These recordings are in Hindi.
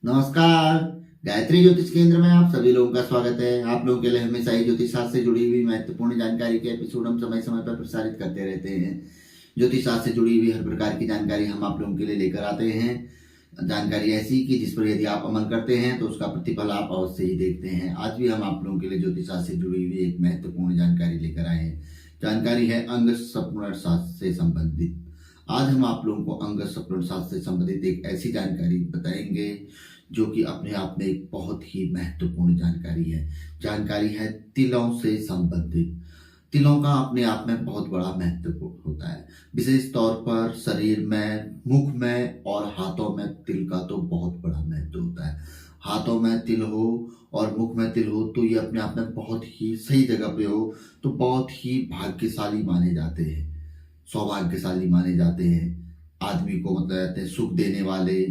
नमस्कार। गायत्री ज्योतिष केंद्र में आप सभी लोगों का स्वागत है। आप लोगों के लिए हमेशा ही ज्योतिष शास्त्र से जुड़ी हुई महत्वपूर्ण जानकारी के एपिसोड हम समय समय पर प्रसारित करते रहते हैं। ज्योतिष शास्त्र से जुड़ी हुई हर प्रकार की जानकारी हम आप लोगों के लिए लेकर आते हैं। जानकारी ऐसी कि जिस पर यदि आप अमल करते हैं तो उसका प्रतिफल आप अवश्य ही देखते हैं। आज भी हम आप लोगों के लिए ज्योतिष शास्त्र से जुड़ी हुई एक महत्वपूर्ण जानकारी लेकर आए हैं। जानकारी है अंग संपूर्ण शास्त्र से संबंधित। आज हम आप लोगों को अंग संपूर्ण शास्त्र से संबंधित एक ऐसी जानकारी बताएंगे जो कि अपने आप में एक बहुत ही महत्वपूर्ण जानकारी है। जानकारी है तिलों से संबंधित। तिलों का अपने आप में बहुत बड़ा महत्व होता है। विशेष तौर पर शरीर में, मुख में और हाथों में तिल का तो बहुत बड़ा महत्व होता है। हाथों में तिल हो और मुख में तिल हो तो ये अपने आप में बहुत ही सही जगह पे हो तो बहुत ही भाग्यशाली माने जाते हैं, सौभाग्यशाली माने जाते हैं। आदमी को मतलब कहते हैं सुख देने वाले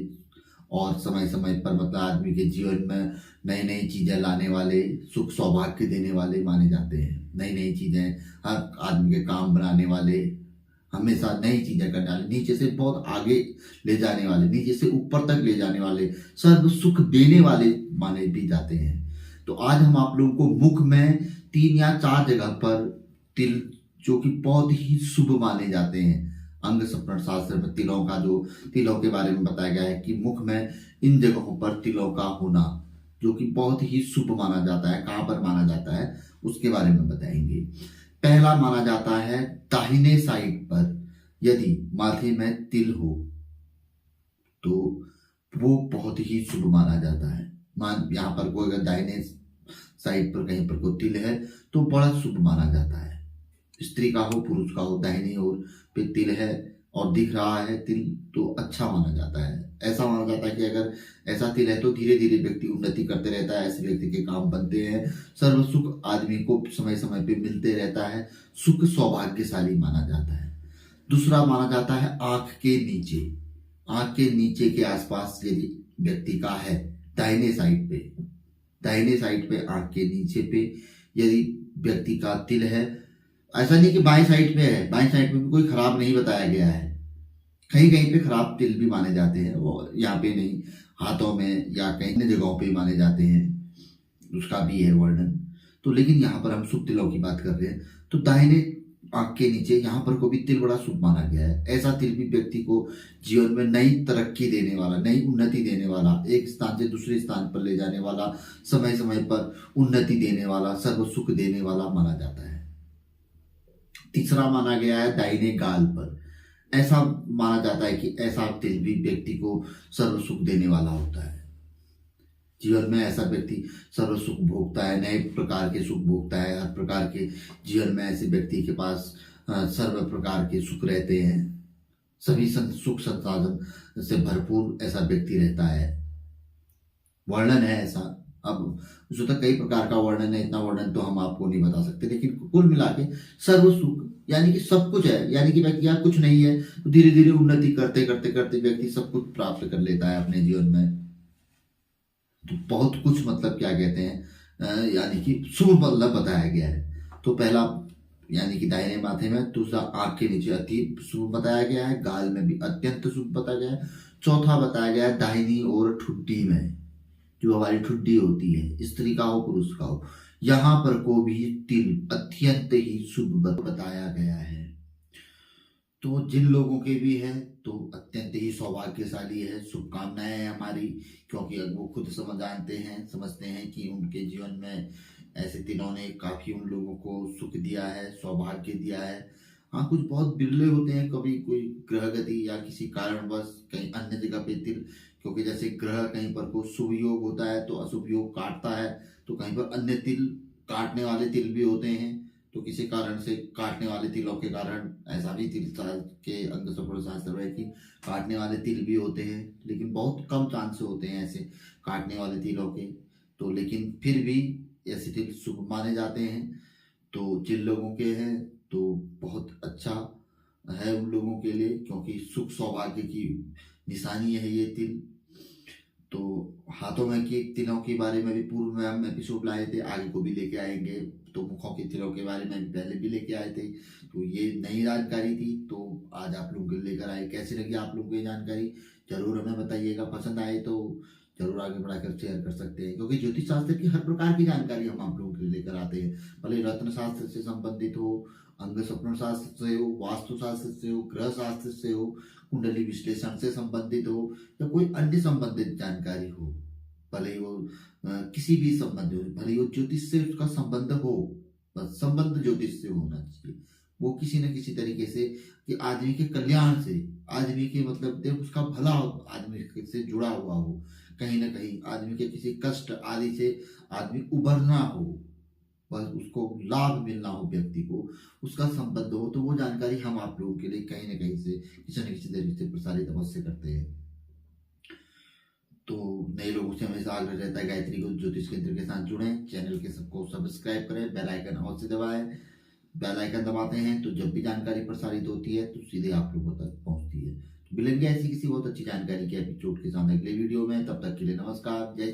और समय समय पर मतलब आदमी के जीवन में नई नई चीजें लाने वाले, सुख सौभाग्य देने वाले माने जाते हैं। नई नई चीजें, हर आदमी के काम बनाने वाले, हमेशा नई चीजें करने वाले, नीचे से बहुत आगे ले जाने वाले, नीचे से ऊपर तक ले जाने वाले, सर्व सुख देने वाले माने भी जाते हैं। तो आज हम आप लोगों को मुख में 3 या 4 जगह पर तिल जो कि बहुत ही शुभ माने जाते हैं। अंग संपूर्ण शास्त्र में तिलों के बारे में बताया गया है कि मुख में इन जगहों पर तिलों का होना जो कि बहुत ही शुभ माना जाता है। कहाँ पर माना जाता है उसके बारे में बताएंगे। पहला माना जाता है दाहिने साइड पर यदि माथे में तिल हो तो वो बहुत ही शुभ माना जाता है। मान यहाँ पर कोई अगर दाहिने साइड पर कहीं पर कोई तिल है तो बड़ा शुभ माना जाता है। स्त्री का हो पुरुष का हो, दाहिनी ओर पे तिल है और दिख रहा है तिल तो अच्छा माना जाता है। ऐसा माना जाता है कि अगर ऐसा तिल है तो धीरे धीरे व्यक्ति उन्नति करते रहता है, ऐसे व्यक्ति के काम बनते हैं, सर्व सुख आदमी को समय समय पे मिलते रहता है, सुख सौभाग्यशाली माना जाता है। दूसरा माना जाता है आंख के नीचे। आंख के नीचे के आसपास यदि व्यक्ति का है दाहिने साइड पे, दाहिने साइड पे आंख के नीचे पे यदि व्यक्ति का तिल है, ऐसा नहीं कि बाएं साइड पे है, बाएं साइड पे भी कोई खराब नहीं बताया गया है। कहीं कहीं पे खराब तिल भी माने जाते हैं, वो यहाँ पे नहीं, हाथों में या कहीं अन्य जगहों पे माने जाते हैं, उसका भी है वर्णन। तो लेकिन यहाँ पर हम शुभ तिलों की बात कर रहे हैं। तो दाहिने आंख के नीचे यहाँ पर को भी तिल बड़ा शुभ माना गया है। ऐसा तिल भी व्यक्ति को जीवन में नई तरक्की देने वाला, नई उन्नति देने वाला, एक स्थान से दूसरे स्थान पर ले जाने वाला, समय समय पर उन्नति देने वाला, सर्व सुख देने वाला माना जाता है। तीसरा माना गया है दाहिने गाल पर। ऐसा माना जाता है कि ऐसा तिल भी व्यक्ति को सर्व सुख देने वाला होता है। जीवन में ऐसा व्यक्ति सर्व सुख भोगता है, नए प्रकार के सुख भोगता है। हर प्रकार के जीवन में ऐसे व्यक्ति के पास सर्व प्रकार के सुख रहते हैं, सभी सुख संसाधन से भरपूर ऐसा व्यक्ति रहता है। वर्णन है ऐसा। अब उसमें तो कई प्रकार का वर्णन है, इतना वर्णन तो हम आपको नहीं बता सकते, लेकिन कुल मिला के सर्व सुख यानी कि सब कुछ है। यानी कि व्यक्ति यहाँ कुछ नहीं है तो धीरे धीरे उन्नति करते करते करते व्यक्ति सब कुछ प्राप्त कर लेता है अपने जीवन में। तो बहुत कुछ मतलब क्या कहते हैं यानी कि शुभ मतलब बताया गया है। तो पहला यानी कि दाहिने माथे में, दूसरा आंख के नीचे अति शुभ बताया गया है, गाल में भी अत्यंत शुभ बताया गया है। चौथा बताया गया है दाहिनी ओर ठुड्डी में, जो हमारी ठुड्डी होती है, स्त्री का हो पुरुष का हो, यहाँ पर को भी तिल अत्यंत ही शुभ बताया गया है। तो जिन लोगों के भी है तो अत्यंत ही सौभाग्यशाली है, शुभकामनाएं हैं हमारी, क्योंकि वो खुद समझते हैं कि उनके जीवन में ऐसे तिलों ने काफी उन लोगों को सुख दिया है, सौभाग्य दिया है। हाँ, कुछ बहुत बिरले होते हैं, कभी कोई ग्रह गति या किसी कारणवश कहीं अन्य जगह पे तिल, क्योंकि जैसे ग्रह कहीं पर को शुभ योग होता है तो अशुभ योग काटता है, तो कहीं पर अन्य तिल काटने वाले तिल भी होते हैं। तो किसी कारण से काटने वाले तिलों के कारण ऐसा भी तिल के अंग संपूर्ण शास्त्र है कि काटने वाले तिल भी होते हैं, लेकिन बहुत कम चांस होते हैं ऐसे काटने वाले तिलों के। तो लेकिन फिर भी ऐसे तिल शुभ माने जाते हैं। तो जिन लोगों के हैं तो बहुत अच्छा है उन लोगों के लिए, क्योंकि सुख सौभाग्य की निशानी है ये तिल। तो हाथों में के तिलों के बारे में भी पूर्व में हम एपिसोड लाए थे, आगे को भी लेके आएंगे। तो मुखों के तिलों के बारे में भी पहले भी लेके आए थे, तो ये नई जानकारी थी तो आज आप लोग लेकर आए। कैसी लगी आप लोगों को ये जानकारी जरूर हमें बताइएगा। पसंद आए तो जरूर आगे बढ़ाकर शेयर कर सकते हैं, क्योंकि ज्योतिष शास्त्र की हर प्रकार की जानकारी हम आप लोगों के लिए लेकर आते हैं। भले रत्न शास्त्र से संबंधित हो, अंग स्वप्न शास्त्र से हो, वास्तु शास्त्र से हो, ग्रह शास्त्र से हो, कुंडली विश्लेषण से संबंधित हो, या कोई अन्य संबंधित जानकारी हो, भले ही वो किसी भी संबंध हो, भले ही वो ज्योतिष से उसका संबंध हो, बस संबंध ज्योतिष से होना चाहिए। वो किसी न किसी तरीके से कि आदमी के कल्याण से, आदमी के मतलब देख उसका भला आदमी से जुड़ा हुआ हो, कहीं ना कहीं आदमी के किसी कष्ट आदि से आदमी उभरना हो, बस उसको लाभ मिलना हो, व्यक्ति को उसका संबंध हो, तो वो जानकारी हम आप लोगों के लिए कहीं ना कहीं से किसी न किसी तरीके से प्रसारित अवश्य करते हैं। तो नए लोगों से हमेशा आग्रह रहता है गायत्री को ज्योतिष केंद्र के साथ जुड़ें, चैनल के सबको सब्सक्राइब करें, बेल आइकन अवश्य दबाएं। बेल आइकन दबाते हैं तो जब भी जानकारी प्रसारित होती है तो सीधे आप लोगों तक पहुंचती है। मिलेंगे ऐसी किसी बहुत अच्छी जानकारी के एपिसोड के साथ अगले वीडियो में, तब तक के लिए नमस्कार, जय